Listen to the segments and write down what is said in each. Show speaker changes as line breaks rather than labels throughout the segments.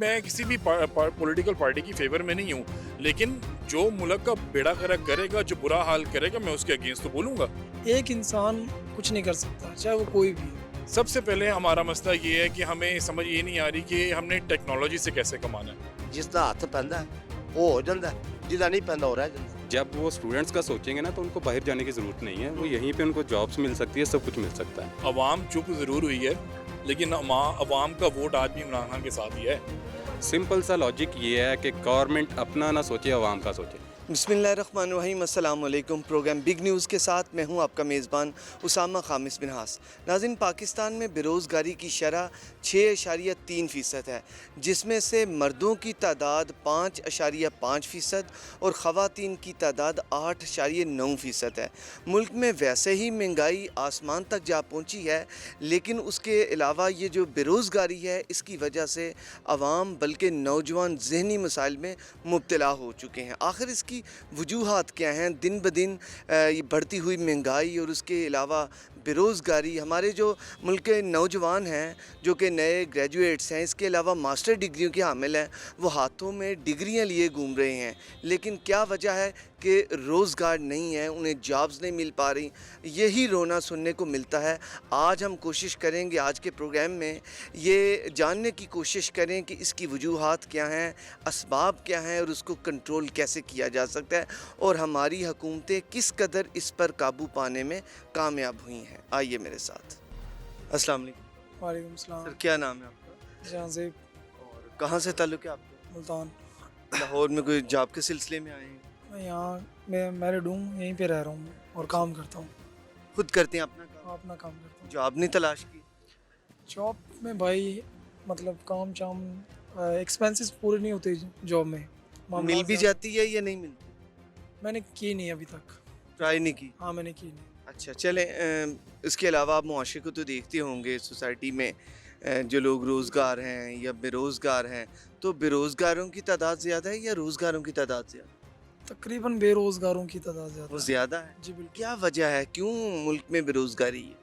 मैं किसी भी पॉलिटिकल पार्टी की फेवर में नहीं हूँ, लेकिन जो मुल्क का बेड़ा गर्क करेगा, जो बुरा हाल करेगा, मैं उसके अगेंस्ट तो बोलूँगा।
एक इंसान कुछ नहीं कर सकता, चाहे वो कोई भी हो।
सबसे पहले हमारा मसला ये है कि हमें समझ ये नहीं आ रही कि हमने टेक्नोलॉजी से कैसे कमाना है।
जिसका हथ पैंदा है वो हो जाता है, जिसका नहीं पैंदा हो रह जाता है।
जब वो स्टूडेंट्स का सोचेंगे ना तो उनको बाहर जाने की ज़रूरत नहीं है, वो यहीं पे उनको जॉब्स मिल सकती है, सब कुछ मिल सकता है।
अवाम चुप ज़रूर हुई है, लेकिन अवाम का वोट आज भी इमरान खान के साथ ही है।
सिंपल सा लॉजिक ये है कि गवर्नमेंट अपना ना सोचे, अवाम का सोचे।
बिस्मिल्लाहिर्रहमानिर्रहीम, अस्सलाम वालेकुम। प्रोग्राम बिग न्यूज़ के साथ मैं हूं आपका मेज़बान उसामा खामिस बिन हास। नाज़रीन, पाकिस्तान में बेरोज़गारी की शरह 6.3% है, जिसमें से मर्दों की तादाद 5.5% और ख़वातीन की तादाद 8.9% है। मुल्क में वैसे ही महंगाई आसमान तक जा पहुंची है, लेकिन उसके अलावा ये जो बेरोज़गारी है, इसकी वजह से आवाम बल्कि नौजवान ज़हनी मसाइल में मुब्तला हो चुके हैं। आखिर इसकी वजूहात क्या हैं? दिन ब दिन ये बढ़ती हुई महंगाई और उसके अलावा बेरोज़गारी, हमारे जो मुल्क के नौजवान हैं जो कि नए ग्रेजुएट्स हैं, इसके अलावा मास्टर डिग्रियों के हामिल हैं, वो हाथों में डिग्रियां लिए घूम रहे हैं, लेकिन क्या वजह है कि रोज़गार नहीं है, उन्हें जॉब्स नहीं मिल पा रही। यही रोना सुनने को मिलता है। आज हम कोशिश करेंगे, आज के प्रोग्राम में ये जानने की कोशिश करें कि इसकी वजूहात क्या हैं, असबाब क्या हैं और उसको कंट्रोल कैसे किया जा सकता है, और हमारी हुकूमतें किस कदर इस पर काबू पाने में कामयाब हुई हैं। आइए मेरे साथ। अस्सलाम वालेकुम।
वालेकुम सलाम।
सर, क्या नाम है आपका
जहाँ से
और कहाँ से ताल्लुक़ है आपका?
मुल्तान।
लाहौर में कोई जॉब के सिलसिले में आए हैं?
मैं मैरिड हूँ, यहीं पे रह रहा हूँ और काम करता हूँ।
खुद करते हैं अपना काम?
अपना काम करता हूँ।
जॉब नहीं तलाश की?
जॉब में भाई मतलब काम शाम एक्सपेंसेस पूरे नहीं होते जॉब में।
मिल भी जाती है या नहीं मिलती?
मैंने की नहीं अभी तक।
ट्राई नहीं की?
हाँ, मैंने की नहीं।
अच्छा, चलें। इसके अलावा आप मुआशरे को तो देखते होंगे, सोसाइटी में जो लोग रोज़गार हैं या बेरोज़गार हैं, तो बेरोज़गारों की तादाद ज़्यादा है या रोज़गारों की तादाद ज़्यादा?
तकरीबन बेरोज़गारों की तादाद ज़्यादा
वो
है।
ज़्यादा है।
जी बिल्कुल।
क्या वजह है, क्यों मुल्क में बेरोज़गारी है?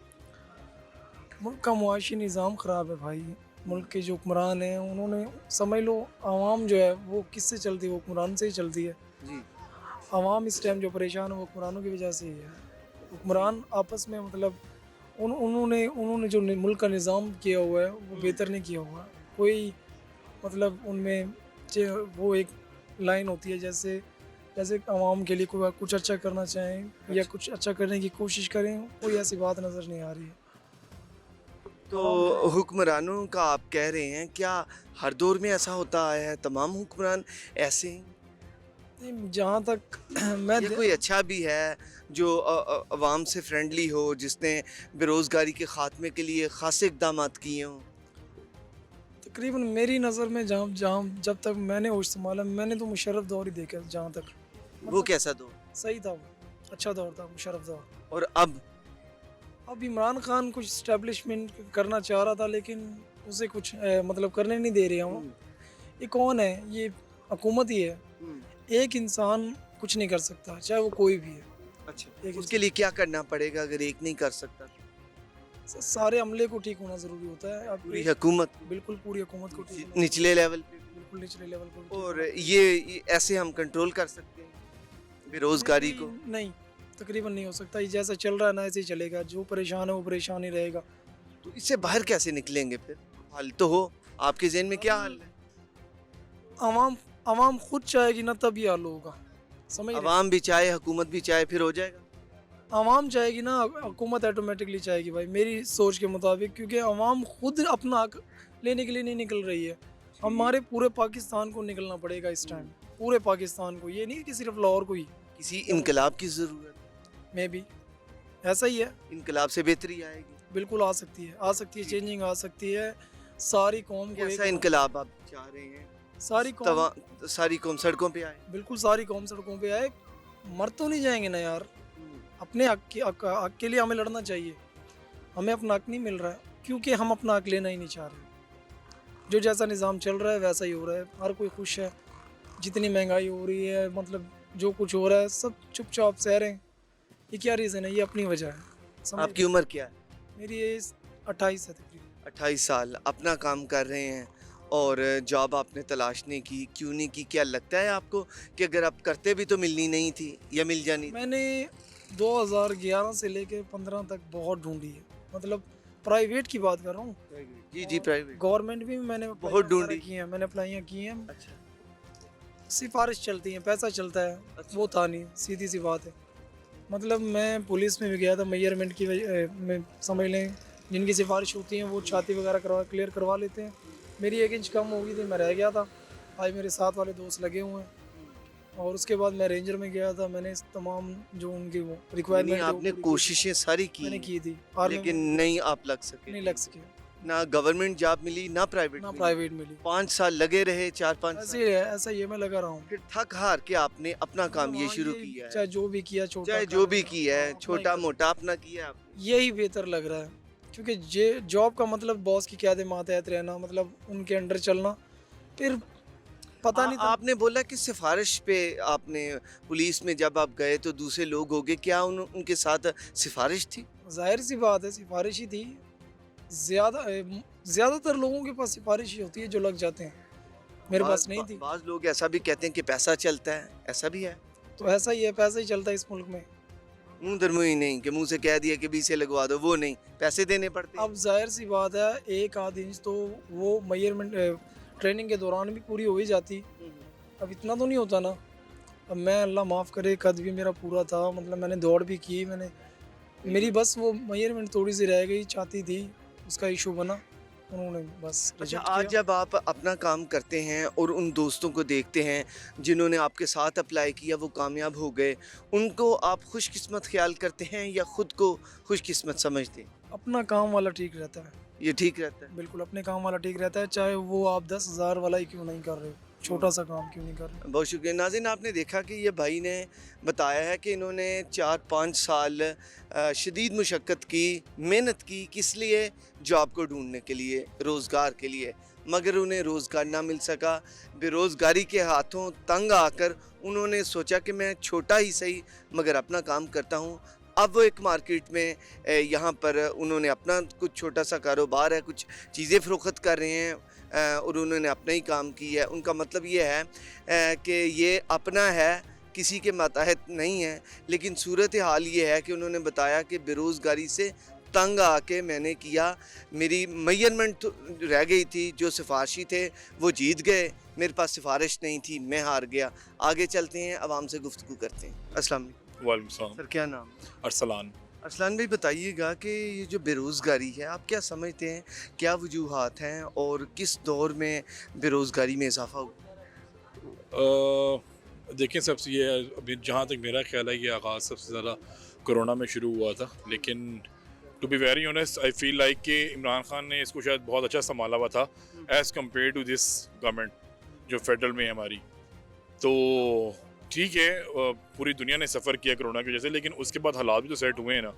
मुल्क का मुआशी निज़ाम ख़राब है भाई। मुल्क के जो हुक्मरान हैं, उन्होंने समझ लो आवाम जो है वो किससे चलती है? वो हुक्मरान से ही चलती है।
जी।
आवाम इस टाइम जो परेशान है वो हुक्मरानों की वजह से ही है। हुक्मरान आपस में मतलब उन्होंने जो मुल्क का निज़ाम किया हुआ है वो बेहतर नहीं किया हुआ। कोई मतलब उनमें वो एक लाइन होती है, जैसे जैसे आवाम के लिए कोई कुछ अच्छा करना चाहें या कुछ अच्छा करने की कोशिश करें, कोई ऐसी बात नज़र नहीं आ रही है।
तो हुक्मरानों का आप कह रहे हैं, क्या हर दौर में ऐसा होता आया है? तमाम हुक्मरान ऐसे हैं?
नहीं, जहाँ तक मैं
ये कोई अच्छा भी है जो अवाम से फ्रेंडली हो, जिसने बेरोज़गारी के ख़ात्मे के लिए ख़ास इक़दामात किए हों?
तकरीबन मेरी नज़र में जहाँ जहाँ जब तक मैंने होश संभाला, मैंने तो मुशर्रफ दौर ही देखा जहाँ तक।
वो कैसा दौर?
सही था वो, अच्छा दौर था मुशर्रफ दौर।
और अब
इमरान खान कुछ इस्टेब्लिशमेंट करना चाह रहा था, लेकिन उसे कुछ मतलब करने नहीं दे रहे हैं वो। ये कौन है? ये हुकूमत ही है। एक इंसान कुछ नहीं कर सकता, चाहे वो कोई भी है।
अच्छा, उसके लिए क्या करना पड़ेगा अगर एक नहीं कर सकता तो?
सारे अमले को ठीक होना ज़रूरी होता है। अब
पूरी हुकूमत,
बिल्कुल पूरी हुकूमत को ठीक होना
निचले लेवल पे?
बिल्कुल निचले लेवल को ठीक
और
होना।
ये ऐसे हम कंट्रोल कर सकते हैं बेरोज़गारी को?
नहीं, तकरीबन नहीं हो सकता। ये जैसा चल रहा है ना, ऐसे ही चलेगा। जो परेशान है वो परेशान ही रहेगा।
तो इससे बाहर कैसे निकलेंगे फिर? हल तो हो, आपके ज़हन में क्या हल है?
आवाम खुद चाहेगी ना, तब ये हल होगा। समझ रहे हैं?
अवाम भी चाहे, हुकूमत भी चाहे, फिर हो जाएगा?
आवाम चाहेगी ना, हुकूमत ऑटोमेटिकली चाहेगी भाई, मेरी सोच के मुताबिक। क्योंकि आवाम खुद अपना हक लेने के लिए नहीं निकल रही है। हमारे पूरे पाकिस्तान को निकलना पड़ेगा इस टाइम, पूरे पाकिस्तान को। ये नहीं कि सिर्फ लाहौर को ही।
किसी इनकलाब की ज़रूरत है?
में भी ऐसा ही है।
इनकलाब से बेहतरी आएगी?
बिल्कुल आ सकती है, आ सकती है, चेंजिंग आ सकती है। सारी कौम को
कैसा
एक,
इनकलाब आप चाह रहे हैं? सारी कौम सड़कों पे आए?
बिल्कुल सारी कौम सड़कों पे आए। मर तो नहीं जाएंगे ना यार। अपने हक के लिए हमें लड़ना चाहिए। हमें अपना हक नहीं मिल रहा है क्योंकि हम अपना हक लेना ही नहीं चाह रहे। जो जैसा निज़ाम चल रहा है वैसा ही हो रहा है। हर कोई खुश है। जितनी महंगाई हो रही है, मतलब जो कुछ हो रहा है, सब चुपचाप सह रहे हैं। ये क्या रीज़न है? ये अपनी वजह है।
आपकी उम्र क्या है?
मेरी एज 28 है तकरीबन।
28 साल। अपना काम कर रहे हैं और जॉब आपने तलाशने की क्यों नहीं की? क्या लगता है आपको कि अगर आप करते भी तो मिलनी नहीं थी या मिल जानी थी?
मैंने 2011 से लेके 15 तक बहुत ढूंढी है, मतलब प्राइवेट की बात कर रहा हूँ।
जी जी, प्राइवेट।
गवर्नमेंट भी मैंने
बहुत
अप्लाई
ढूंढी।
वगैरह की हैं, मैंने अप्लाइयाँ की हैं,
अच्छा
सिफारिश चलती है, पैसा चलता है,
अच्छा।
वो था नहीं, सीधी सी बात है। मतलब मैं पुलिस में भी गया था मेजरमेंट की में, समझ लें जिनकी सिफारिश होती है वो छाती वगैरह करवा क्लियर करवा लेते हैं। मेरी 1 इंच कम हो गई थी, मैं रह गया था। आज मेरे साथ वाले दोस्त लगे हुए हैं, और उसके बाद मैं रेंजर में गया था। मैंने इस तमाम जो उनकी वो
यानी
रिक्वायरमेंट
आपने कोशिशें सारी की
मैंने की थी, आर्मी
लेकिन
में
नहीं आप लग सके।
नहीं लग सके,
ना गवर्नमेंट जॉब मिली ना प्राइवेट
ना
मिली।
प्राइवेट मिली।
5 साल लगे रहे, 4-5
ऐसे
साल।
ही है, ऐसा ही है, मैं लगा रहा हूँ।
फिर थक हार के आपने अपना काम ये
हाँ,
शुरू किया है।
चाहे जो भी किया, छोटा
चाहे जो भी
काम,
किया है,
अपना ही
छोटा
कर-
मोटा अपना किया है आपने।
यही बेहतर लग रहा है, क्योंकि जे जॉब का मतलब बॉस की क्या मातहत रहना, मतलब उनके अंडर चलना, फिर पता नहीं था।
आपने बोला कि सिफारिश पे आपने पुलिस में जब आप गए तो दूसरे लोग होंगे, क्या उनके साथ सिफारिश थी?
जाहिर सी बात है, सिफारिश ही थी। ज़्यादातर लोगों के पास सिफारिश ही होती है जो लग जाते हैं, मेरे पास नहीं थी।
बाज लोग ऐसा भी कहते हैं कि पैसा चलता है, ऐसा भी है?
तो ऐसा ही है, पैसा ही चलता है इस मुल्क में।
मुंह दर मुंह ही नहीं कि मुंह से कह दिया कि 20 से लगवा दो, वो नहीं, पैसे देने पड़ते हैं।
अब जाहिर सी बात है, 1 आध इंच तो वो मेजरमेंट ट्रेनिंग के दौरान भी पूरी हो ही जाती। अब इतना तो नहीं होता ना। अब मैं, अल्लाह माफ़ करे, कद भी मेरा पूरा था, मतलब मैंने दौड़ भी की, मैंने, मेरी बस वो मेजरमेंट थोड़ी सी रह गई, चाहती थी, उसका इशू बना, उन्होंने बस
अच्छा,
रिजेक्ट
आज
किया।
जब आप अपना काम करते हैं और उन दोस्तों को देखते हैं जिन्होंने आपके साथ अप्लाई किया, वो कामयाब हो गए, उनको आप खुशकिस्मत ख्याल करते हैं या खुद को खुशकिस्मत समझते हैं?
अपना काम वाला ठीक रहता है,
ये ठीक रहता है।
बिल्कुल अपने काम वाला ठीक रहता है, चाहे वो आप 10,000 वाला ही क्यों नहीं कर रहे हो, छोटा सा काम क्यों नहीं कर रहे।
बहुत शुक्रिया। नाज़रीन, आपने देखा कि ये भाई ने बताया है कि इन्होंने 4-5 साल शदीद मुशक्क़त की, मेहनत की, किस लिए? जॉब को ढूंढने के लिए, रोज़गार के लिए, मगर उन्हें रोज़गार ना मिल सका। बेरोज़गारी के हाथों तंग आकर उन्होंने सोचा कि मैं छोटा ही सही मगर अपना काम करता हूँ। अब वो एक मार्केट में यहाँ पर उन्होंने अपना कुछ छोटा सा कारोबार है, कुछ चीज़ें फ़रोख्त कर रहे हैं और उन्होंने अपना ही काम किया है। उनका मतलब ये है कि ये अपना है, किसी के मातहत नहीं है। लेकिन सूरत हाल ये है कि उन्होंने बताया कि बेरोज़गारी से तंग आके मैंने किया, मेरी मेजरमेंट तो रह गई थी, जो सिफारशी थे वो जीत गए, मेरे पास सिफारिश नहीं थी, मैं हार गया। आगे चलते हैं, आवाम से गुफ्तगू करते हैं। अस्सलाम वालेकुम।
वालेकुम सलाम।
सर, क्या नाम?
अरसलान।
अरसलान भाई, बताइएगा कि ये जो बेरोज़गारी है, आप क्या समझते हैं, क्या वजूहात हैं और किस दौर में बेरोज़गारी में इजाफा हुआ?
देखिए, सबसे ये अभी जहाँ तक मेरा ख्याल है, ये आगाज़ सबसे ज़्यादा कोरोना में शुरू हुआ था। लेकिन to be very honest, I feel like कि इमरान खान ने इसको शायद बहुत अच्छा संभाला हुआ था as compare to this government जो फेडरल में है हमारी। तो ठीक है, पूरी दुनिया ने सफ़र किया कोरोना की वजह से, लेकिन उसके बाद हालात भी तो सेट हुए हैं ना।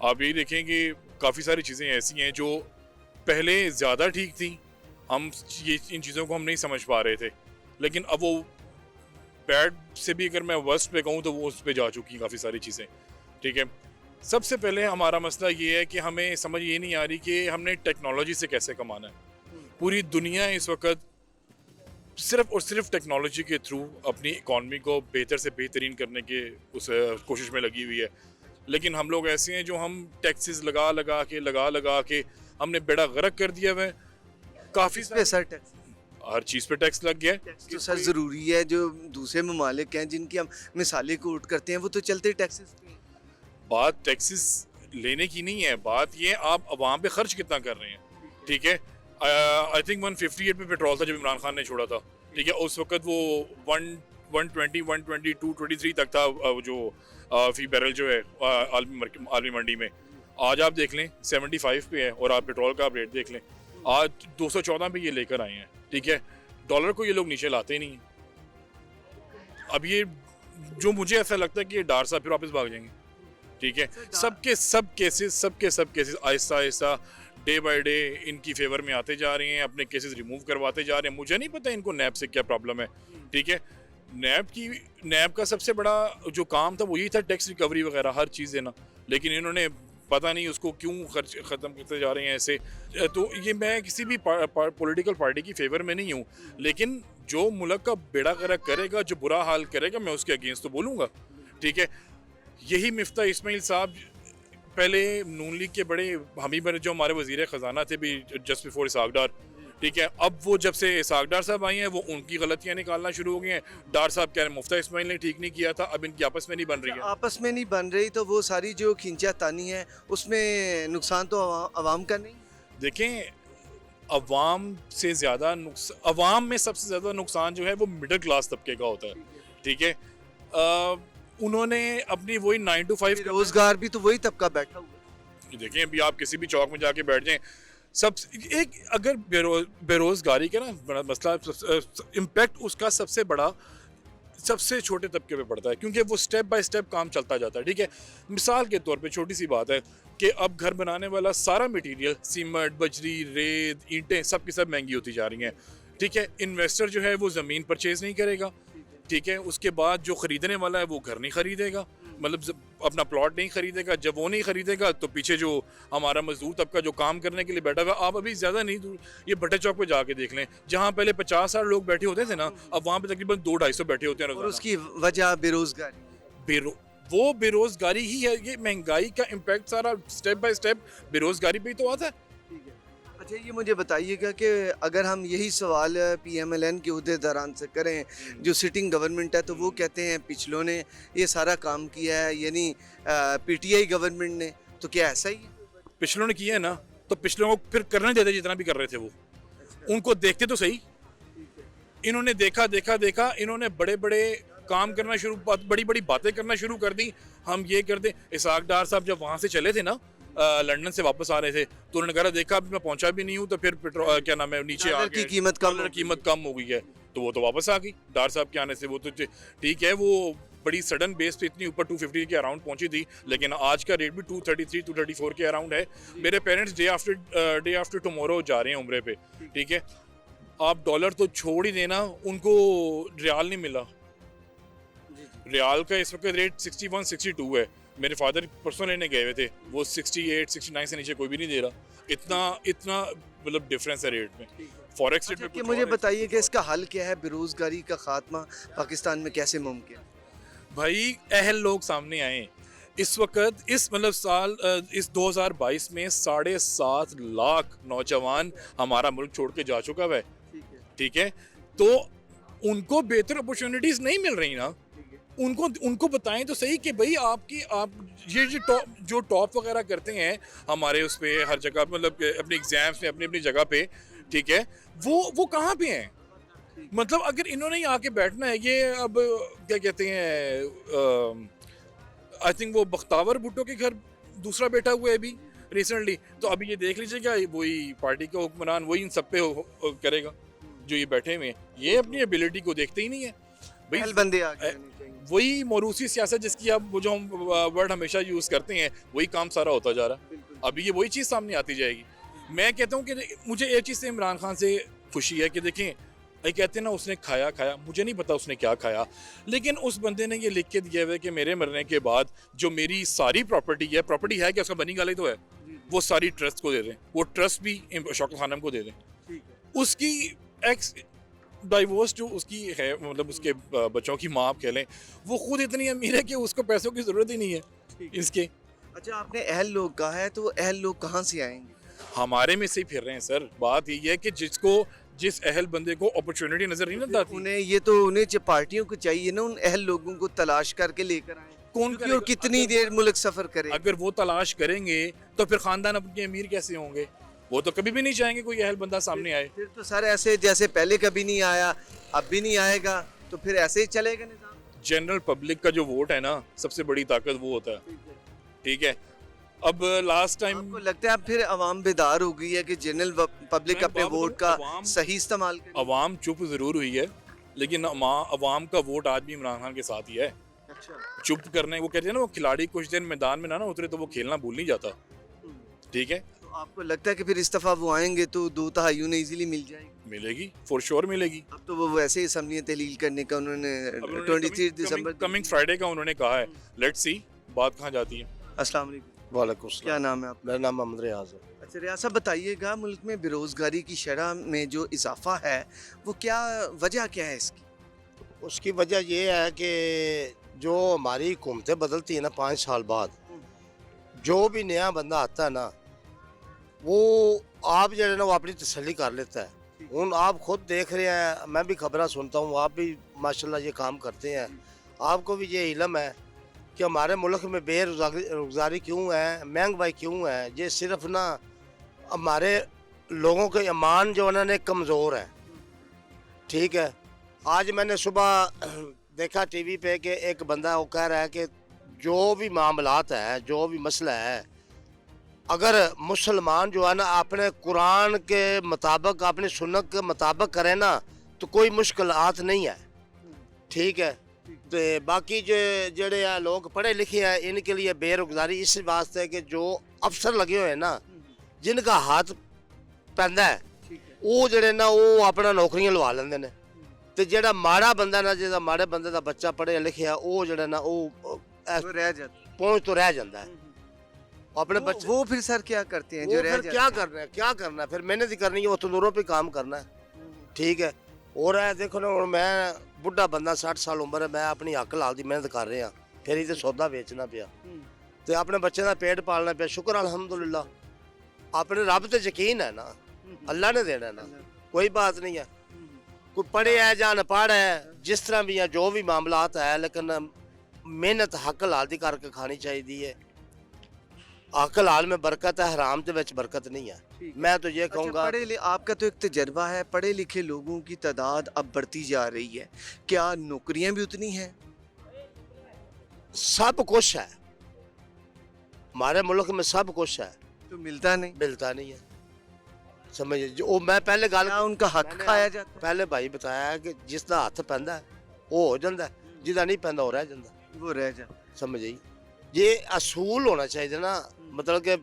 आप यही देखें कि काफ़ी सारी चीज़ें ऐसी हैं जो पहले ज़्यादा ठीक थी, हम ये इन चीज़ों को हम नहीं समझ पा रहे थे, लेकिन अब वो बैड से भी अगर मैं वर्स्ट पे कहूँ तो वो उस पे जा चुकी काफ़ी सारी चीज़ें। ठीक है, सबसे पहले हमारा मसला ये है कि हमें समझ ये नहीं आ रही कि हमने टेक्नोलॉजी से कैसे कमाना है। पूरी दुनिया इस वक्त सिर्फ और सिर्फ टेक्नोलॉजी के थ्रू अपनी इकॉनमी को बेहतर से बेहतरीन करने के उस कोशिश में लगी हुई है। लेकिन हम लोग ऐसे हैं जो हम टैक्सेस लगा के हमने बेड़ा गर्क कर दिया है। काफ़ी
पे सर टैक्स,
हर चीज़ पे टैक्स लग गया है।
टैक्स तो सर ज़रूरी है। जो दूसरे ममालिक हैं जिनकी हम मिसालें कोट करते हैं, वो तो चलते टैक्सेस पे।
बात टैक्सेस लेने की नहीं है, बात ये आप वहाँ पे खर्च कितना कर रहे हैं। ठीक है, आई थिंक 158 पे पेट्रोल था जब इमरान खान ने छोड़ा था। ठीक है, उस वक्त वो 120, 122, 23 तक था जो फी बैरल जो है आलमी मंडी में। आज आप देख लें 75 पे है, और आप पेट्रोल का आप रेट देख लें, आज 214 पे ये लेकर आए हैं। ठीक है, डॉलर को ये लोग नीचे लाते नहीं। अब ये जो मुझे ऐसा लगता है कि ये डार साहब फिर वापस भाग जाएंगे। ठीक है, सबके सब cases Aahista Aahista day by day इनकी फेवर में आते जा रहे हैं, अपने केसेस रिमूव करवाते जा रहे हैं। मुझे नहीं पता इनको नैब से क्या प्रॉब्लम है। ठीक है, नैब का सबसे बड़ा जो काम था वो यही था टैक्स रिकवरी वगैरह हर चीज़ देना, लेकिन इन्होंने पता नहीं उसको क्यों खर्च ख़त्म करते जा रहे हैं ऐसे। तो ये मैं किसी भी पॉलिटिकल पार्टी की फेवर में नहीं हूँ, लेकिन जो मुल्क का बेड़ा गर्क करेगा, जो बुरा हाल करेगा, मैं उसके अगेंस्ट तो बोलूँगा। ठीक है, यही मिफ्ता इस्माइल साहब पहले नून लीग के बड़े हामी बने, जो हमारे वज़ीर ख़जाना थे भी जस्ट बिफोर इसहाक डार। ठीक है, अब वो जब से इसहाक डार साहब आई हैं वो उनकी गलतियां निकालना शुरू हो गई हैं। डार साहब कह रहे हैं मुफ्ता इस्माइल ने ठीक नहीं किया था, अब इनकी आपस में नहीं बन रही है।
आपस में नहीं बन रही तो वो सारी जो खींचा तानी है उसमें नुकसान तो आवाम का नहीं।
देखें, अवाम से ज़्यादा अवाम में सबसे ज़्यादा नुकसान जो है वो मिडिल क्लास तबके का होता है। ठीक है, उन्होंने अपनी वही 9 to 5
रोजगार भी तो वही तबका बैठा हुआ है।
देखें, अभी आप किसी भी चौक में जाके बैठ जाएं, सब एक अगर बेरोज़गारी का ना बड़ा मसला, इम्पैक्ट उसका सबसे बड़ा सबसे छोटे तबके पे पड़ता है, क्योंकि वो स्टेप बाय स्टेप काम चलता जाता है। ठीक है, मिसाल के तौर पे छोटी सी बात है कि अब घर बनाने वाला सारा मटेरियल, सीमेंट, बजरी, रेत, ईंटें, सब की सब महंगी होती जा रही हैं। ठीक है, इन्वेस्टर जो है वो ज़मीन परचेज़ नहीं करेगा। ठीक है, उसके बाद जो ख़रीदने वाला है वो घर नहीं ख़रीदेगा, मतलब अपना प्लॉट नहीं खरीदेगा। जब वो नहीं खरीदेगा तो पीछे जो हमारा मजदूर तबका जो काम करने के लिए बैठा हुआ, आप अभी ज़्यादा नहीं दूर ये भट्टे चौक पे जाके देख लें, जहाँ पहले 50-60 लोग बैठे होते थे ना, अब वहाँ पे तकरीबन 200-250 बैठे होते हैं।
और उसकी वजह बेरोजगारी,
वो बेरोजगारी ही है। ये महंगाई का इम्पैक्ट सारा स्टेप बाय स्टेप बेरोजगारी पे ही तो आता है।
अच्छा, ये मुझे बताइएगा कि अगर हम यही सवाल PMLN के उहदेदारान से करें, जो सिटिंग गवर्नमेंट है, तो वो कहते हैं पिछलों ने ये सारा काम किया है, यानी PTI गवर्नमेंट ने, तो क्या ऐसा ही है?
पिछलों ने किया है ना, तो पिछलों को फिर करने देते जितना भी कर रहे थे वो, उनको देखते तो सही। इन्होंने देखा, इन्होंने बड़े बड़े काम करना शुरू, बड़ी बड़ी बातें करना शुरू कर दी। हम ये कर दें, इसहाक डार साहब जब वहाँ से चले थे ना, लंदन से वापस आ रहे थे, तो उन्होंने कहा देखा मैं पहुंचा भी नहीं हूँ, तो फिर पेट्रोल क्या नाम है नीचे आ गए, कीमत कम हो गई है, तो वो तो वापस आ गई डार साहब के आने से। वो तो ठीक है, वो बड़ी सडन बेस पे इतनी ऊपर 250 के अराउंड पहुंची थी, लेकिन आज का रेट भी 233-234 के अराउंड है। मेरे पेरेंट्स डे आफ्टर टुमारो जा रहे हैं उम्रे पे। ठीक है, आप डॉलर तो छोड़ ही देना, उनको रियाल नहीं मिला। रियाल का इस वक्त रेट 61-62 है। मेरे फादर परसों लेने गए हुए थे, वो 68-69 से नीचे कोई भी नहीं दे रहा। इतना मतलब डिफरेंस है रेट में, फॉरेक्स रेट में।
कि मुझे बताइए कि इसका हल क्या है, बेरोजगारी का खात्मा पाकिस्तान में कैसे मुमकिन?
भाई, अहल लोग सामने आए इस वक्त, इस मतलब साल इस 2022 में 7.5 लाख नौजवान हमारा मुल्क छोड़ के जा चुका है। ठीक है, तो उनको बेहतर अपॉर्चुनिटीज नहीं मिल रही ना, उनको बताएं तो सही कि भाई आप ये जो टॉप वगैरह करते हैं हमारे उस पे हर जगह, मतलब अपने एग्जाम्स में अपनी जगह पे, ठीक है, वो कहाँ पे हैं? मतलब अगर इन्होंने ही आके बैठना है, ये अब क्या कहते हैं, आई थिंक वो बख्तावर भुट्टो के घर दूसरा बेटा हुआ है अभी रिसेंटली, तो अभी ये देख लीजिएगा वही पार्टी का हुक्मरान वही इन सब पे करेगा जो ये बैठे हुए हैं। ये अपनी एबिलिटी को देखते ही नहीं है भाई,
बंदे
वही मौरूसी सियासत जिसकी अब वो जो हम वर्ड हमेशा यूज़ करते हैं, वही काम सारा होता जा रहा है। अभी ये वही चीज़ सामने आती जाएगी। मैं कहता हूँ कि मुझे एक चीज़ से इमरान खान से खुशी है कि देखें, ये कहते हैं ना उसने खाया, मुझे नहीं पता उसने क्या खाया, लेकिन उस बंदे ने ये लिख के दिया हुआ है कि मेरे मरने के बाद जो मेरी सारी प्रॉपर्टी है क्या उसका बनी गाली तो है, वो सारी ट्रस्ट को दे दें, वो ट्रस्ट भी शौकत खानम को दे दें। उसकी एक्स डाइवोर्स जो उसकी है, मतलब उसके बच्चों की माँ आप कह लें, वो खुद इतनी अमीर है कि उसको पैसों की ज़रूरत ही नहीं है इसके।
अच्छा, आपने अहल लोग कहा है, तो वो अहल लोग कहाँ से आएंगे?
हमारे में से ही फिर रहे हैं सर। बात यही है कि जिस अहल बंदे को अपॉर्चुनिटी नजर नहीं आती,
उन्हें पार्टियों को चाहिए ना, उन अहल लोगों को तलाश करके लेकर आए।
कौन
और कितनी देर मुल्क सफर करे?
अगर वो तलाश करेंगे तो फिर खानदान अपने अमीर कैसे होंगे? वो तो कभी भी नहीं चाहेंगे कोई अहल बंदा सामने आए।
फिर तो सर ऐसे जैसे पहले कभी नहीं आया, अब भी नहीं आएगा, तो फिर ऐसे ही चलेगा निज़ाम।
जनरल पब्लिक का जो वोट है ना, सबसे बड़ी ताकत वो होता है। ठीक है, अब लास्ट टाइम
आपको लगता है अब फिर अवाम बेदार हो गई है कि जनरल पब्लिक अपने वोट का सही इस्तेमाल करे?
अवाम चुप जरूर हुई है, लेकिन अवाम का वोट आज भी इमरान खान के साथ ही है।
अच्छा,
चुप करने, वो कहते हैं ना, वो खिलाड़ी कुछ दिन मैदान में ना उतरे तो वो खेलना भूल नहीं जाता। ठीक है,
तो आपको लगता है कि फिर इस दफा वो आएंगे तो 2 तिहाई उन्हें इजीली मिल जाएगी?
मिलेगी, फॉर श्योर मिलेगी।
अब तो वो वैसे ही असम्बली तहलील करने का उन्होंने 23 दिसंबर
कमिंग फ्राइडे का उन्होंने कहा है। लेट्स सी बात कहाँ जाती है।
अस्सलाम वालेकुम।
वालेकुम
क्या
सलाम।
नाम है आपका?
मेरा नाम मोहम्मद रियाज है।
अच्छा रियाज साहब बताइएगा, मुल्क में बेरोज़गारी की शरह में जो इजाफा है वो क्या वजह क्या है इसकी?
उसकी वजह ये है कि जो हमारी हुकूमतें बदलती है ना 5 साल बाद, जो भी नया बंदा आता है ना, वो आप जो है ना वो अपनी तसल्ली कर लेता है। हूँ आप खुद देख रहे हैं, मैं भी खबरें सुनता हूँ, आप भी माशाल्लाह ये काम करते हैं, आपको भी ये इल्म है कि हमारे मुल्क में बेरोज़गारी क्यों है, महंगाई क्यों है। ये सिर्फ ना हमारे लोगों के ईमान जो है ना कमज़ोर है। ठीक है, आज मैंने सुबह देखा टीवी पे कि एक बंदा वो कह रहा है कि जो भी मामलात है, जो भी मसला है, अगर मुसलमान जो है ना अपने कुरान के मुताबिक, अपनी सुन्नत के मुताबिक करे ना, तो कोई मुश्किलात नहीं है। ठीक है, तो बाकी जो जड़े है लोग पढ़े लिखे हैं, इनके लिए बेरोज़गारी इस वास्ते है कि जो अफसर लगे हुए हैं ना, जिनका हाथ पैंदा है, वो जड़े ना वो अपना नौकरियां लवा लेंदे ने, ते जेड़ा माड़ा बंदा ना, जिहदा माड़े बंदे दा बच्चा पढ़े लिखे वो जड़ा ना वो
रह जाते
पहुंच तो रह जाता है अपने
वो,
बच्चे।
वो फिर सर क्या करते हैं
वो
जो रह
फिर
जाते
क्या
हैं?
करना है, क्या करना है, फिर मेहनत ही करनी है, वो तंदूरों पे काम करना है। ठीक है, और है देखो ना, हुण मैं बुढ़ा बंदा 60 साल उम्र है, मैं अपनी हक लाल दी मेहनत कर रहा, फिर ही तो सौदा बेचना पिया, ते अपने बच्चे का पेट पालना पिया। शुक्र अल्हम्दुलिल्लाह, अपने रब ते यकीन है ना, अल्लाह ने देना है ना, कोई बात नहीं है। कोई पढ़े है या अनपढ़ है, जिस तरह भी है, जो भी मामलात है, लेकिन मेहनत हक लाल दी करके खानी चाहिए है। हक लाल में बरकत है, हराम के विच बरकत नहीं है। मैं तो ये कहूँगा,
आपका तो एक तजर्बा है, पढ़े लिखे लोगों की तादाद अब बढ़ती जा रही है, क्या नौकरियां भी उतनी हैं?
सब कुछ है हमारे मुल्क में, सब कुछ है,
तो मिलता नहीं,
मिलता नहीं है। समझे जो मैं पहले गल
क्या उनका हक
मैंने
खाया
आपको
जाता है?
पहले भाई बताया है कि जिसका हथ पैंदा है वो हो जाता है, जिसका नहीं पैंदा वो रह जाता है।
वो रह जाता
समझ आई, ये असूल होना चाहिए ना, मतलब कि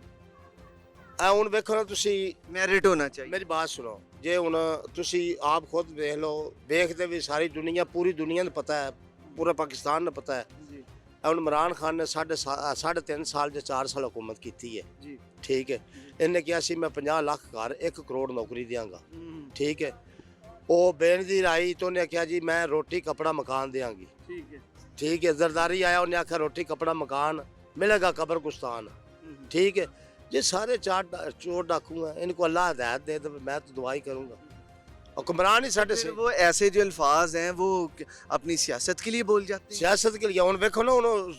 ਹੁਣ ਵੇਖੋ ਨਾ ਤੁਸੀਂ,
मेरिट होना चाहिए।
मेरी बात सुनो, जे ਹੁਣ ਤੁਸੀਂ आप खुद देख लो, देखते भी सारी दुनिया, पूरी दुनिया ਨੂੰ पता है, पूरा पाकिस्तान ਨੂੰ पता है।
जी
ਹੁਣ इमरान खान ने 3.5 साल ਜਾਂ 4 ਸਾਲ हुकूमत की है।
जी
ठीक है, इन्हें किया सी मैं 50 लाख घर 1 करोड़ नौकरी देंगा। ठीक है, वो बेनजीर आई तो उन्हें आख्या जी मैं रोटी कपड़ा मकान देंगी।
ठीक है।
ठीक है, जरदारी आया, उन्हें आख्या रोटी कपड़ा मकान मिलेगा कब्रस्तान। ठीक है, ये सारे चोर डाकू हैं, इनको अल्लाह हिदायत दे तो मैं तो दुआ ही करूँगा। हुक्मरान ही साढ़े
फिर वो ऐसे जो अल्फाज हैं वो अपनी सियासत के लिए बोल जाते हैं।
सियासत के लिए हूँ देखो ना, उन्होंने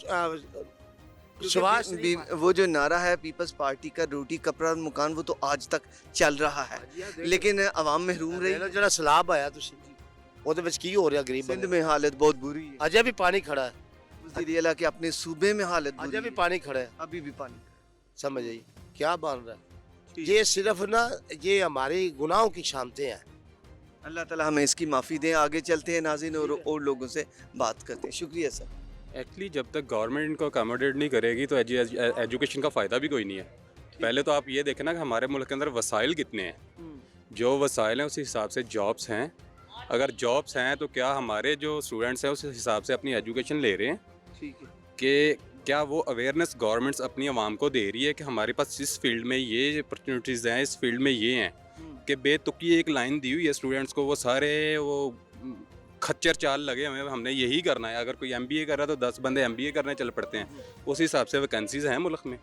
शहबाज शरीफ,
वो जो नारा है पीपल्स पार्टी का, रोटी कपड़ा मकान, वो तो आज तक चल रहा है, लेकिन अवाम महरूम रही।
ਜਿਹੜਾ ਸਲਾਬ ਆਇਆ ਤੁਸੀਂ, ਉਹਦੇ ਵਿੱਚ ਕੀ ਹੋ ਰਿਹਾ ਗਰੀਬ
सिंध
ਬੰਦੇ
में हालत बहुत बुरी है,
ਅਜੇ ਵੀ ਪਾਣੀ ਖੜਾ ਹੈ,
वज़ीर आला के अपने सूबे में हालत
अजय
बुरी
भी
है,
पानी खड़ा है।
अभी भी पानी।
समझ आई क्या बन रहा है। ये सिर्फ ना ये हमारी गुनाहों की शामतें हैं।
अल्लाह ताला हमें इसकी माफ़ी दें। आगे चलते हैं नाज़रीन और लोगों से बात करते हैं। शुक्रिया सर।
एक्चुअली जब तक गवर्नमेंट इनको अकोमोडेट नहीं करेगी तो एजुकेशन का फ़ायदा भी कोई नहीं है। पहले तो आप ये देखें ना कि हमारे मुल्क के अंदर वसाइल कितने हैं, जो वसाइल हैं उस हिसाब से जॉब्स हैं। अगर जॉब्स हैं तो क्या हमारे जो स्टूडेंट्स हैं उस हिसाब से अपनी एजुकेशन ले रहे हैं
ठीक है।
कि क्या वो अवेयरनेस गवर्नमेंट्स अपनी आवाम को दे रही है कि हमारे पास इस फील्ड में ये अपॉर्चुनिटीज़ हैं, इस फील्ड में ये हैं, कि बेतुकी एक लाइन दी हुई है स्टूडेंट्स को, वो सारे वो खच्चर चाल लगे हमें, हमने यही करना है। अगर कोई MBA कर रहा है तो 10 बंदे MBA करने चल पड़ते हैं, उस हिसाब से वैकेंसीज़ हैं मुल्क में।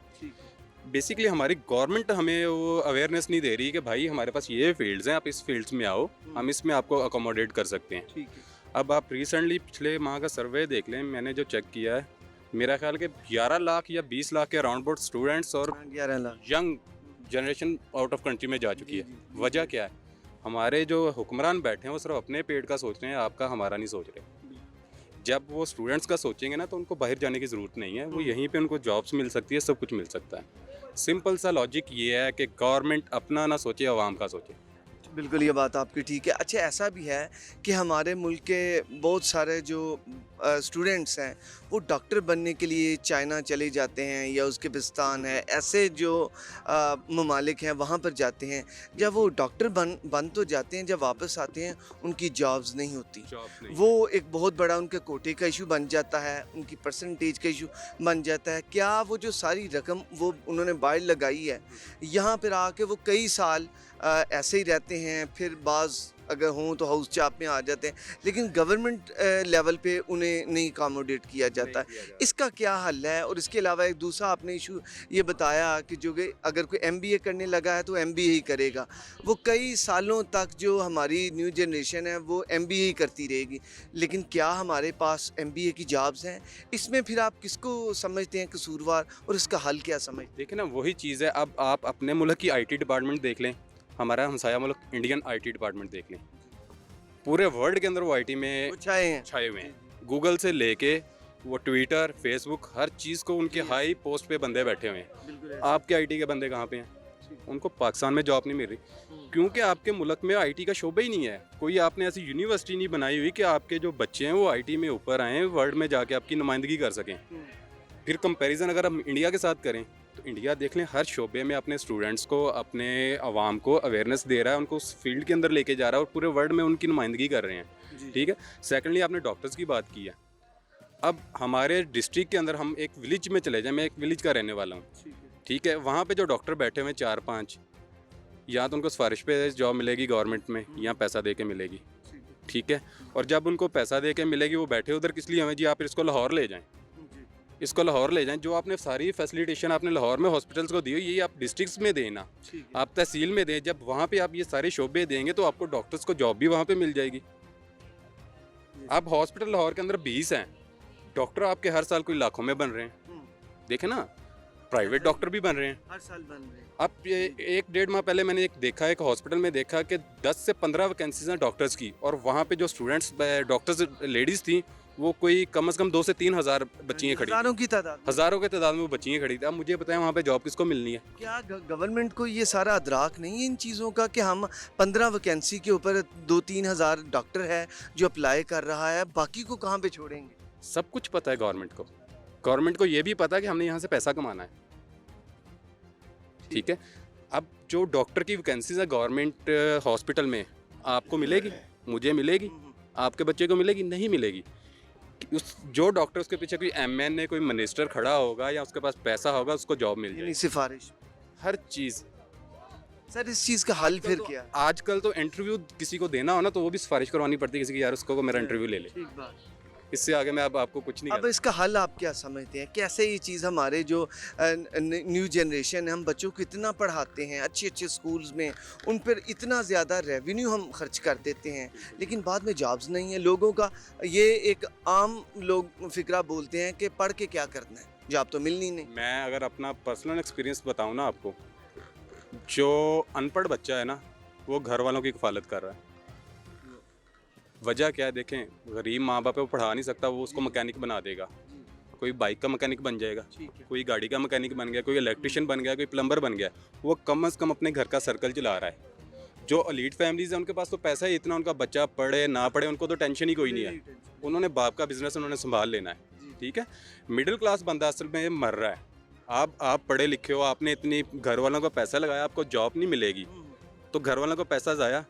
बेसिकली हमारी गवर्नमेंट हमें वो अवेयरनेस नहीं दे रही कि भाई हमारे पास ये फील्ड्स हैं, आप इस फील्ड्स में आओ, हम इसमें आपको अकोमोडेट कर सकते हैं।
ठीक है।
अब आप रिसेंटली पिछले माह का सर्वे देख लें, मैंने जो चेक किया है, मेरा ख्याल के 11 लाख या 20 लाख के अराउंड अबाउट स्टूडेंट्स और
11 lakh
young generation out of country में जा चुकी है। वजह क्या है? हमारे जो हुक्मरान बैठे हैं वो सिर्फ अपने पेट का सोच रहे हैं, आपका हमारा नहीं सोच रहे। जब वो स्टूडेंट्स का सोचेंगे ना तो उनको बाहर जाने की ज़रूरत नहीं है, वो यहीं पे उनको जॉब्स मिल सकती है, सब कुछ मिल सकता है। सिंपल सा लॉजिक ये है कि गवर्नमेंट अपना ना सोचे, आवाम का सोचे।
बिल्कुल ये बात आपकी ठीक है। अच्छा ऐसा भी है कि हमारे मुल्क के बहुत सारे जो स्टूडेंट्स हैं वो डॉक्टर बनने के लिए चाइना चले जाते हैं या उज़्बेकिस्तान है, ऐसे जो ममालिक हैं वहाँ पर जाते हैं। जब वो डॉक्टर बन तो जाते हैं, जब वापस आते हैं उनकी जॉब्स नहीं होती।
जॉब नहीं।
वो एक बहुत बड़ा उनके कोटे का इशू बन जाता है, उनकी परसेंटेज का इशू बन जाता है। क्या वो जो सारी रकम वो उन्होंने बाहर लगाई है, यहाँ पर आके वो कई साल ऐसे ही रहते हैं, फिर बाज़ अगर हों तो हाउस चाप में आ जाते हैं, लेकिन गवर्नमेंट लेवल पे उन्हें नहीं अकोमोडेट किया जाता है। इसका क्या हल है? और इसके अलावा एक दूसरा आपने इशू ये बताया कि जो कि अगर कोई एमबीए करने लगा है तो एमबीए ही करेगा, वो कई सालों तक जो हमारी न्यू जनरेशन है वो एमबीए ही करती रहेगी। लेकिन क्या हमारे पास एमबीए की जॉब्स हैं? इसमें फिर आप किसको समझते हैं कसूरवार और इसका हल क्या समझते
देखिए ना, वही चीज़ है। अब आप अपने मुल्क की आईटी डिपार्टमेंट देख लें, हमारा हमसाया मुल्क इंडियन आईटी डिपार्टमेंट देख लें, पूरे वर्ल्ड के अंदर वो आईटी में
हैं? वो छाए हैं।
छाए हुए हैं। गूगल से लेके वो ट्विटर, फेसबुक, हर चीज़ को उनके हाई पोस्ट पे बंदे बैठे हुए हैं।
बिल्कुल है।
आपके आईटी के बंदे कहाँ पे हैं? उनको पाकिस्तान में जॉब नहीं मिल रही, क्योंकि आपके मुल्क में आईटी का शोबा ही नहीं है। कोई आपने ऐसी यूनिवर्सिटी नहीं बनाई हुई कि आपके जो बच्चे हैं वो आईटी में ऊपर आएँ, वर्ल्ड में जाके आपकी नुमाइंदगी कर सकें। फिर कंपैरिजन अगर हम इंडिया के साथ करें तो इंडिया देख लें, हर शोबे में अपने स्टूडेंट्स को, अपने आवाम को अवेयरनेस दे रहा है, उनको उस फील्ड के अंदर लेके जा रहा है और पूरे वर्ल्ड में उनकी नुमाइंदगी कर रहे हैं। ठीक है। सेकेंडली, आपने डॉक्टर्स की बात की है। अब हमारे डिस्ट्रिक्ट के अंदर हम एक विलेज में चले जाएं, मैं एक विलेज का रहने वाला हूँ, ठीक है। वहाँ पे जो डॉक्टर बैठे हुए हैं 4-5, या तो उनको सिफारिश पे जॉब मिलेगी गवर्नमेंट में या पैसा दे के मिलेगी, ठीक है। और जब उनको पैसा दे के मिलेगी वो बैठे उधर किस लिए हमें जी, आप इसको लाहौर ले जाएँ, इसको लाहौर ले जाएं। जो आपने सारी फैसिलिटेशन आपने लाहौर में हॉस्पिटल्स को दी हुई, यही आप डिस्ट्रिक्ट्स में दें ना, आप तहसील में दें। जब वहाँ पे आप ये सारे शोबे देंगे तो आपको डॉक्टर्स को जॉब भी वहाँ पे मिल जाएगी। अब हॉस्पिटल लाहौर के अंदर 20 हैं, डॉक्टर आपके हर साल कोई लाखों में बन रहे हैं। देखे ना, प्राइवेट डॉक्टर भी बन रहे हैं,
हर साल बन रहे हैं।
अब ये 1-1.5 माह पहले मैंने एक हॉस्पिटल में देखा कि 10 से 15 वैकेंसीज हैं डॉक्टर्स की, और वहाँ पे जो स्टूडेंट्स डॉक्टर्स लेडीज़ थी वो कोई कम से कम 2 से 3 हज़ार बच्चियाँ खड़ी,
हज़ारों की तादाद।
हज़ारों के तादाद में वो बच्चियाँ खड़ी थी। अब मुझे बताएं वहाँ पे जॉब किसको मिलनी है?
क्या गवर्नमेंट को ये सारा अदराक नहीं है इन चीज़ों का कि हम 15 वैकेंसी के ऊपर 2-3 हज़ार डॉक्टर है जो अप्लाई कर रहा है, बाकी को कहाँ पे छोड़ेंगे?
सब कुछ पता है गवर्नमेंट को ये भी पता है कि हमने यहाँ से पैसा कमाना है, ठीक है। अब जो डॉक्टर की वैकेंसीज है गवर्नमेंट हॉस्पिटल में, आपको मिलेगी, मुझे मिलेगी, आपके बच्चे को मिलेगी? नहीं मिलेगी। उस जो डॉक्टर, उसके पीछे कोई एमएनए, कोई मिनिस्टर खड़ा होगा या उसके पास पैसा होगा, उसको जॉब मिल
यानी
जाएगी,
सिफारिश।
हर चीज़।
सर इस चीज़ का हल फिर क्या है?
आजकल तो इंटरव्यू किसी को देना हो ना तो वो भी सिफारिश करवानी पड़ती है किसी की, यार उसको मेरा इंटरव्यू ले ले।
ठीक बात।
इससे आगे मैं अब आपको कुछ नहीं
अब इसका हल आप क्या समझते हैं? कैसे ये चीज़ हमारे जो न्यू जनरेशन है, हम बच्चों को इतना पढ़ाते हैं अच्छे अच्छे स्कूल्स में, उन पर इतना ज़्यादा रेवेन्यू हम खर्च कर देते हैं, लेकिन बाद में जॉब्स नहीं है लोगों का। ये एक आम लोग फिक्रा बोलते हैं कि पढ़ के क्या करना है, जॉब तो मिलनी नहीं।
मैं अगर अपना पर्सनल एक्सपीरियंस बताऊं ना आपको, जो अनपढ़ बच्चा है ना वो घर वालों की कफालत कर रहा है। वजह क्या है? देखें, गरीब माँ बाप है, वो पढ़ा नहीं सकता, वो उसको मैकेनिक बना देगा। कोई बाइक का मैकेनिक बन जाएगा, कोई गाड़ी का मैकेनिक बन गया, कोई इलेक्ट्रिशियन बन गया, कोई प्लम्बर बन गया। वो कम से कम अपने घर का सर्कल चला रहा है। जो एलीट फैमिलीज है उनके पास तो पैसा ही इतना, उनका बच्चा पढ़े ना पढ़े उनको तो टेंशन ही कोई नहीं है, उन्होंने बाप का बिजनेस उन्होंने संभाल लेना है, ठीक है। मिडिल क्लास बंदा असल में मर रहा है। आप पढ़े लिखे हो, आपने इतनी घर वालों का पैसा लगाया, आपको जॉब नहीं मिलेगी तो घर वालों का पैसा ज़ाया।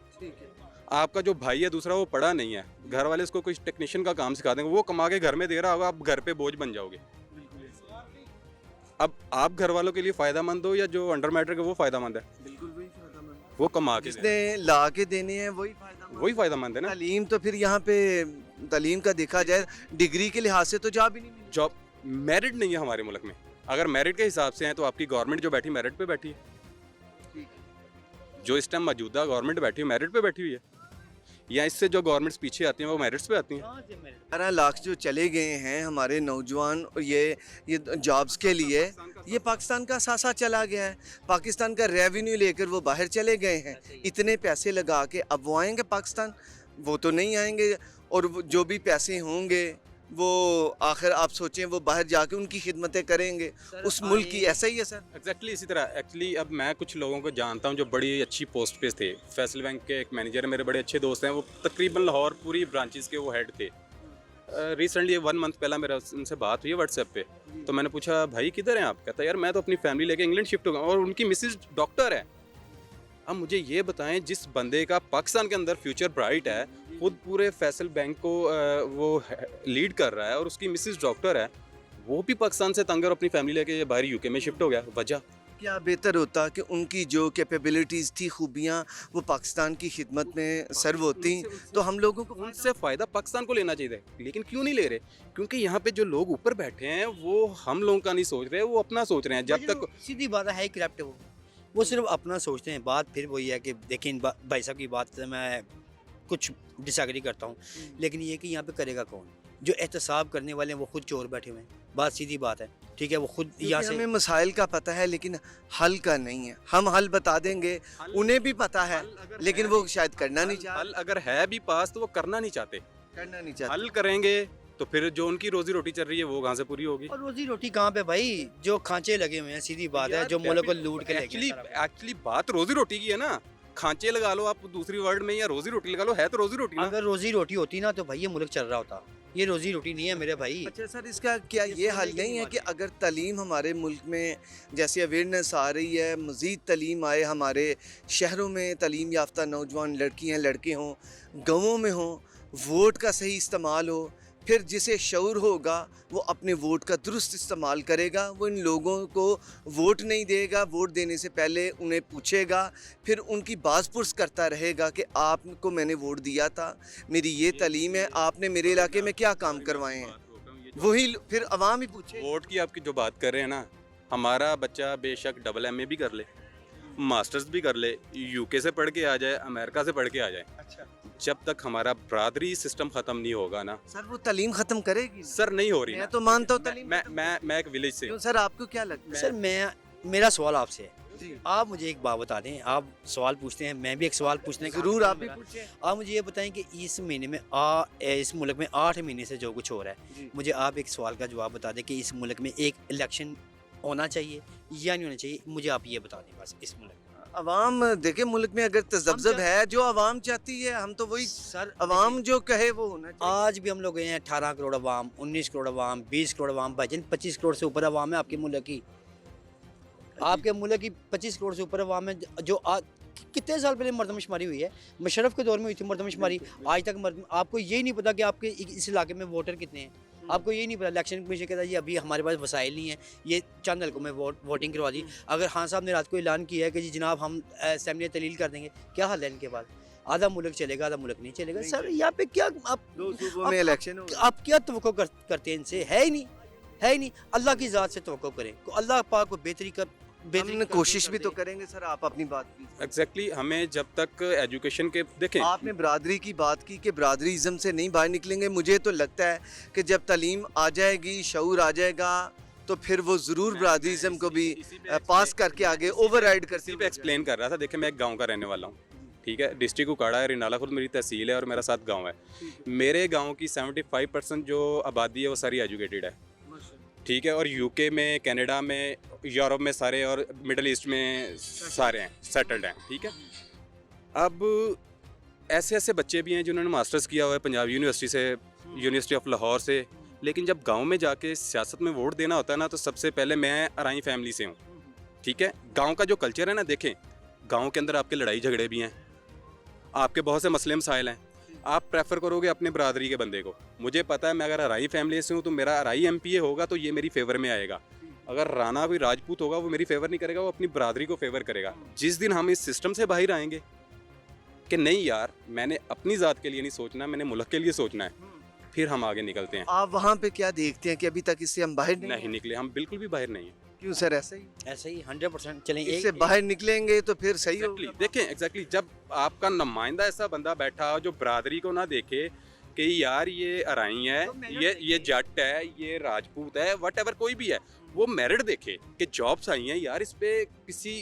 आपका जो भाई है दूसरा, वो पढ़ा नहीं है, घर वाले उसको कुछ टेक्नीशियन का काम सिखा देंगे, वो कमा के घर में दे रहा होगा, आप घर पे बोझ बन जाओगे। अब आप घर वालों के लिए फ़ायदेमंद हो या जो अंडर मैट्रिक है वो फ़ायदेमंद है?
बिल्कुल वही फायदेमंद,
वो कमा के
जिसने ला के देने हैं वही
फ़ायदेमंद है ना।
तालीम तो फिर यहाँ पे तालीम का देखा जाए डिग्री के लिहाज से तो जॉब ही नहीं मिली।
जॉब मेरिट नहीं है हमारे मुल्क में। अगर मेरिट के हिसाब से हैं तो आपकी गवर्नमेंट जो बैठी मेरिट पे बैठी है, जो इस टाइम मौजूदा गवर्नमेंट बैठी है मेरिट पे बैठी हुई है, या इससे जो गवर्नमेंट्स पीछे आती हैं वो मेरिट्स पे आती हैं।
12 लाख जो चले गए हैं हमारे नौजवान ये जॉब्स के लिए, ये पाकिस्तान का सासा चला गया है। पाकिस्तान का रेवेन्यू लेकर वो बाहर चले गए हैं, इतने पैसे लगा के। अब वो आएंगे पाकिस्तान? वो तो नहीं आएंगे। और जो भी पैसे होंगे वो आखिर आप सोचें वो बाहर जाके उनकी खिदमतें करेंगे उस मुल्क की, ऐसा ही है सर?
एग्जैक्टली इसी तरह। एक्चुअली अब मैं कुछ लोगों को जानता हूँ जो बड़ी अच्छी पोस्ट पे थे। फैसल बैंक के एक मैनेजर है, मेरे बड़े अच्छे दोस्त हैं, वो तकरीबन लाहौर पूरी ब्रांचेस के वो हेड थे। रिसेंटली 1 मंथ पहला मेरा उनसे बात हुई है व्हाट्सएप पे। तो मैंने पूछा भाई किधर हैं आप? कहता यार मैं तो अपनी फैमिली लेके इंग्लैंड शिफ्ट हो गया, और उनकी मिसेज डॉक्टर है। अब मुझे ये बताएं, जिस बंदे का पाकिस्तान के अंदर फ्यूचर ब्राइट है, खुद पूरे फैसल बैंक को वो लीड कर रहा है, और उसकी मिसेज डॉक्टर है, वो भी पाकिस्तान से तंग और अपनी फैमिली लेके बाहर यूके में शिफ्ट हो गया। वजह
क्या बेहतर होता कि उनकी जो कैपेबिलिटीज़ थी, खूबियाँ, वो पाकिस्तान की खिदमत में सर्व होती, तो हम लोगों को
उनसे फ़ायदा पाकिस्तान को लेना चाहिए, लेकिन क्यों नहीं ले रहे? क्योंकि यहाँ पे जो लोग ऊपर बैठे हैं वो हम लोगों का नहीं सोच रहे, वो अपना सोच रहे हैं। जब तक
सीधी बात है करप्ट वो सिर्फ अपना सोचते हैं। बात फिर वही है कि देखिए भाई साहब की बात से मैं कुछ डिसएग्री करता हूँ, लेकिन ये कि यहाँ पे करेगा कौन? जो एहतसाब करने वाले हैं वो खुद चोर बैठे हुए हैं। बात सीधी बात है, ठीक है, वो खुद यहाँ से
हमें मसाइल का पता है लेकिन हल का नहीं है। हम हल बता देंगे, उन्हें भी पता है, लेकिन वो शायद करना नहीं चाहते।
हल अगर है भी पास तो वो करना नहीं चाहते।
करना नहीं चाहते।
हल करेंगे तो फिर जो उनकी रोजी रोटी चल रही है वो कहाँ से पूरी होगी?
और रोजी रोटी कहाँ पे भाई? जो खांचे लगे हुए हैं, सीधी बात है, जो मुल्क को लूट के ले गए।
एक्चुअली बात रोजी रोटी की है ना। खांचे लगा लो आप दूसरी वर्ड में, या रोजी रोटी लगा लो, है तो रोजी रोटी ना।
अगर रोजी रोटी होती ना तो भाई ये मुल्क चल रहा होता। ये रोजी रोटी नहीं है मेरे भाई।
अच्छा सर, इसका क्या ये हल नहीं है कि अगर तालीम हमारे मुल्क में जैसे अवेयरनेस आ रही है, मज़ीद तालीम आए, हमारे शहरों में तालीम याफ्ता नौजवान लड़कियां लड़के हों, गाँवों में हों, वोट का सही इस्तेमाल हो, फिर जिसे शऊर होगा वो अपने वोट का दुरुस्त इस्तेमाल करेगा। वो इन लोगों को वोट नहीं देगा, वोट देने से पहले उन्हें पूछेगा, फिर उनकी बाज़पुर्स करता रहेगा कि आपको मैंने वोट दिया था, मेरी ये तालीम है, आपने मेरे इलाके में क्या काम करवाए हैं, वही फिर अवाम ही पूछे।
वोट की आपकी जो बात कर रहे हैं ना, हमारा बच्चा बेशक AA भी कर ले, मास्टर्स भी कर ले, यूके से पढ़ के आ जाए, अमेरिका से पढ़ के आ जाए,
अच्छा
जब तक हमारा बरादरी सिस्टम खत्म नहीं होगा ना
सर, वो तालीम ख़त्म करेगी?
सर नहीं हो रही
मैं
ना।
तो मानता हूँ तालीम।
मैं एक विलेज से
क्यों
हूँ
सर, आपको क्या लगता है?
सर मेरा सवाल आपसे है,
जी
आप मुझे एक बात बता दें। आप सवाल पूछते हैं, मैं भी एक सवाल पूछने का
ज़रूर, आप भी पूछें।
आप मुझे ये बताएं कि इस महीने में इस मुल्क में 8 महीने से जो कुछ हो रहा है,
जी।
मुझे आप एक सवाल का जवाब बता दें कि इस मुल्क में एक इलेक्शन होना चाहिए या नहीं होना चाहिए। मुझे आप ये बता दें बस। इस मुल्क में
अवाम देखे, मुल्क में अगर तजब्जब है, जो अवाम चाहती है, हम तो वही
सर
अवाम जो कहे वो होना चाहिए।
आज भी हम लोग गए हैं 18 करोड़ अवाम, 19 करोड़ अवाम, 20 करोड़ अवाम, भाईजान 25 करोड़ से ऊपर अवाम है आपके मुल्क की। आपके मुल्क की 25 करोड़ से ऊपर अवाम है। जो कितने साल पहले मरदमशुमारी हुई है? मुशर्रफ के दौर में हुई थी मरदमशुमारी। आज तक आपको यही नहीं पता कि आपके इस इलाके में वोटर कितने हैं। आपको यही नहीं पता। इलेक्शन कमीशन कहता है जी अभी हमारे पास वसाइल नहीं है, ये चंद हल्कों में वोटिंग करवा दी। अगर खान साहब ने रात को ऐलान किया है कि जी जनाब हम असेंबली तलील कर देंगे, क्या हाल है इनके पास? आधा मुल्क चलेगा, आधा मुल्क नहीं चलेगा। सर यहाँ पे क्या आप
2 सूबों में इलेक्शन हो।
आप क्या तवक्को करते हैं इनसे? है ही नहीं, है ही नहीं। अल्लाह की ज़ात से तवक्को करें, अल्लाह पाक को बेहतरी
हमने कोशिश भी तो करेंगे सर, आप अपनी बात की।
एग्जैक्टली हमें जब तक एजुकेशन के देखें,
आपने बरादरी की बात की कि बरादरीज़म से नहीं बाहर निकलेंगे। मुझे तो लगता है कि जब तालीम आ जाएगी, शऊर आ जाएगा, तो फिर वो ज़रूर बरादरीज़म को भी पास करके आगे ओवरराइड करती
इसी पे एक्सप्लेन कर रहा था। देखिए मैं एक गांव का रहने वाला हूँ, ठीक है, डिस्ट्रिक्ट उकाड़ा है, रिनाला खुद मेरी तहसील है और मेरा 7 गांव है। मेरे गांव की 75% जो आबादी है वो सारी एजुकेटेड है, ठीक है, और यूके में, कनाडा में, यूरोप में सारे, और मिडल ईस्ट में सारे हैं, सेटल्ड हैं, ठीक है। अब ऐसे ऐसे बच्चे भी हैं जिन्होंने मास्टर्स किया हुआ है पंजाब यूनिवर्सिटी से, यूनिवर्सिटी ऑफ लाहौर से, लेकिन जब गांव में जाके सियासत में वोट देना होता है ना, तो सबसे पहले मैं अराई फैमिली से हूँ, ठीक है। गांव का जो कल्चर है ना, देखें गांव के अंदर आपके लड़ाई झगड़े भी हैं, आपके बहुत से मसले मसाइल हैं। आप प्रेफर करोगे अपने बरादरी के बंदे को। मुझे पता है मैं अगर अराई फैमिली से हूँ तो मेरा अराई MPA होगा तो ये मेरी फेवर में आएगा। अगर राणा कोई राजपूत होगा वो मेरी फेवर नहीं करेगा, वो अपनी बरादरी को फेवर करेगा। जिस दिन हम इस सिस्टम से बाहर आएंगे कि नहीं यार मैंने अपनी ज़ात के लिए नहीं सोचना, मैंने मुल्क के लिए सोचना है, फिर हम आगे निकलते हैं।
आप वहाँ पे क्या देखते हैं कि अभी तक इससे हम बाहर
नहीं निकले, हम बिल्कुल भी बाहर नहीं हैं।
क्यों सर? ऐसा ही
ऐसे ही 100% चलें।
इससे बाहर निकलेंगे तो फिर सही
Exactly,
होगा।
देखें एग्जैक्टली जब आपका नुमाइंदा ऐसा बंदा बैठा जो बरादरी को ना देखे कि यार ये अराई है, ये जट है, ये राजपूत है, वट कोई भी है, वो मेरिट देखे कि जॉब्स आई हैं यार, इस पे किसी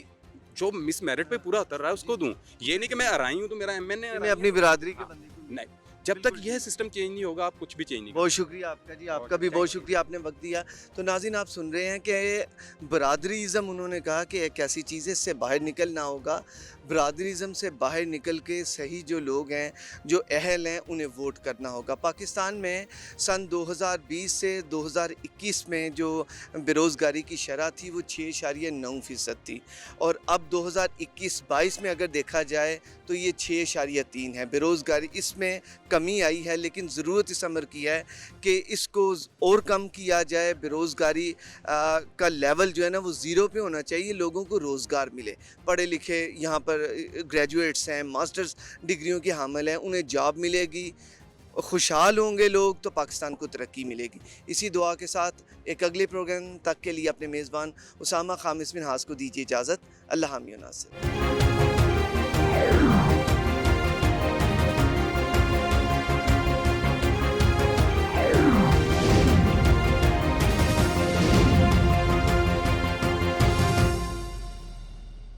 जो मिस मेरिट पे पूरा उतर रहा है उसको दूं। ये नहीं कि मैं अराई हूँ तो मेरा MNA
मैं अपनी बिरादरी के बंदे को
नहीं। जब तक यह सिस्टम चेंज नहीं होगा आप कुछ भी चेंज नहीं
बहुत शुक्रिया आपका जी, आपका भी बहुत शुक्रिया, आपने वक्त दिया। तो नाज़रीन आप सुन रहे हैं कि बरादरीज़म उन्होंने कहा कि एक ऐसी चीज़ है इससे बाहर निकलना होगा। बरादरीज़म से बाहर निकल के सही जो लोग हैं, जो अहल हैं, उन्हें वोट करना होगा। पाकिस्तान में सन 2020 से 2021 में जो बेरोज़गारी की शरह थी वो 6.9% थी, और अब 2021-22 में अगर देखा जाए तो ये 6.3 है। बेरोज़गारी इसमें कमी आई है, लेकिन ज़रूरत इस अमर की है कि इसको और कम किया जाए। बेरोज़गारी का लेवल जो है ना वो ज़ीरो पे होना चाहिए, लोगों को रोज़गार मिले। पढ़े लिखे यहाँ पर ग्रेजुएट्स हैं, मास्टर्स डिग्रियों के हामिल हैं, उन्हें जॉब मिलेगी, खुशहाल होंगे लोग, तो पाकिस्तान को तरक्की मिलेगी। इसी दुआ के साथ एक अगले प्रोग्राम तक के लिए अपने मेज़बान उसामा खामिस बिन हास को दीजिए इजाज़त। अल्लाह हामी व नासिर।